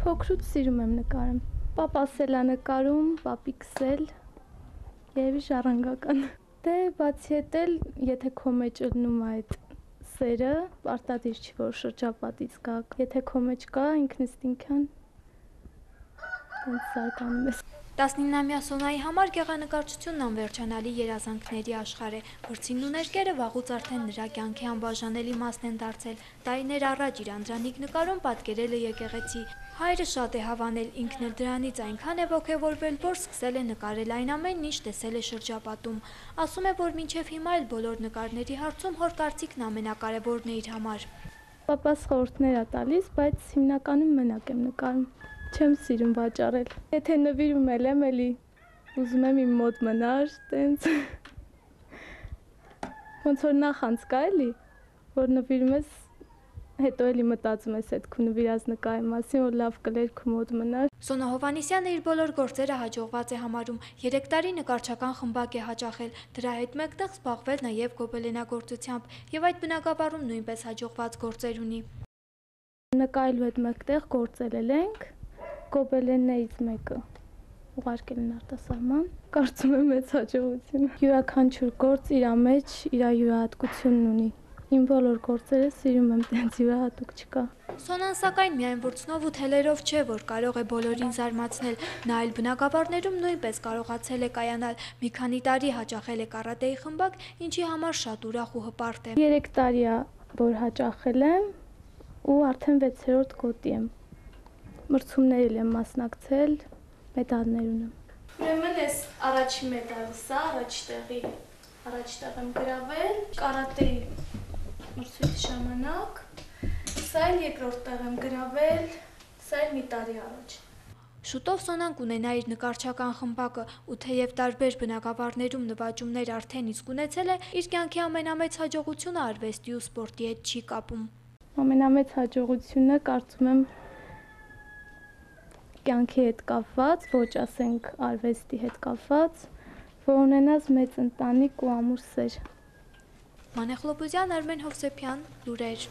Փոքրուց սիրում եմ նկարել։ Պապաս էլ է նկարում, պապիկս էլ, երևի ժառանգական։ Դե բացի այդ էլ, եթե քո մեջ ելնում է այդ սերը, պարտադիր չի, որ շրջապատից գա։ Եթե քո մեջ կա, ինքնըստինքյան զարգանում ես։ 19-ամյա Սոնայի համար գեղանկարչությունն անվերջանալի երազանքների աշխարհ է։ Վրձինն ու ներկերը վաղուց արդեն նրա կյանքի անբաժանելի մասն են դարձել։ Տարիներ առաջ իր անդրանիկ նկարում պատկերել է եկեղեցի։ Հայրը շատ է հավանել, ինքն էլ դրանից այնքան է ոգևորվել, որ սկսել է նկարել այն ամենն, ինչ տեսել է շրջապատում։ Ասում է, որ մինչև հիմա էլ բոլոր նկարների հարցում հոր կարծիքն ամենակարևորն է իր համար։ Պապաս խորհուրդներ է տալիս, բայց հիմնականում մենակ եմ նկարում։ Չեմ սիրում վաճառել։ Եթե նվիրում եմ, էլի ուզում եմ իմ մոտ մնար, տենց ոնց որ նախանց կա էլի, որ նվիրում ես, հետո էլի մտածում ես այդ քո նվիրած նկարի մասին, որ լավ կլեր քո մոտ մնար։ Սոնա Հովհաննիսյանը իր բոլոր գործերը հաջողված է համարում։ 3 տարի նկարչական խմբակ է հաճախել, դրա հետ մեկտեղ զբաղվել նաև գոբելենագործությամբ եւ այդ բնագավառում նույնպես հաջողված գործեր ունի։ Նկարելու հետ մեկտեղ գործել ենք, գոբելեններից մեկը ուղարկել են արտասահման, կարծում եմ մեծ հաջողություն։ Յուրաքանչյուր գործ իր մեջ իր յուրահատկությունն ունի։ Իմ բոլոր գործերը սիրում եմ, տենց յուրահատուկ չկա։ Սոնան սակայն միայն վրձնով ու թելերով չէ, որ կարող է բոլորին զարմացնել, նա այլ բնագավառներում նույնպես կարողացել է կայանալ, մի քանի տարի հաճախել է կարատեի խմբակ, ինչի համար շատ ուրախ ու հպարտ է։ 3 տարի է, որ հաճախել եմ ու արդեն 6-րդ գոտի եմ։ Մրցումների եմ մասնակցել, մեդալներ ունեմ։ Ուրեմն ես առաջի մեդալս է, առաջ տեղ եմ գրավել, կարատեի մրցույթի ժամանակ, սա էլ երկրորդ տեղ եմ գրավել, սա էլ մի տարի առաջ։ Շուտով Սոնան կունենա իր նկարչական խմբակը, ու թեև տարբեր բնագավառներում նվաճումներ արդեն իսկ ունեցել է, իր կյանքի ամենամեծ հաջողությունը արվեստի ու սպորտի հետ չի կապում։ Ամենամեծ հաջողությունը կարծում եմ կյանքի հետ կապված, ոչ ասենք արվեստի հետ կապված, որ ունենաս մեծ ընտանիք ու ամուր սեր։ Մանեխ Լոբուզյան, Արմեն Հովսեփյան, լուրեր։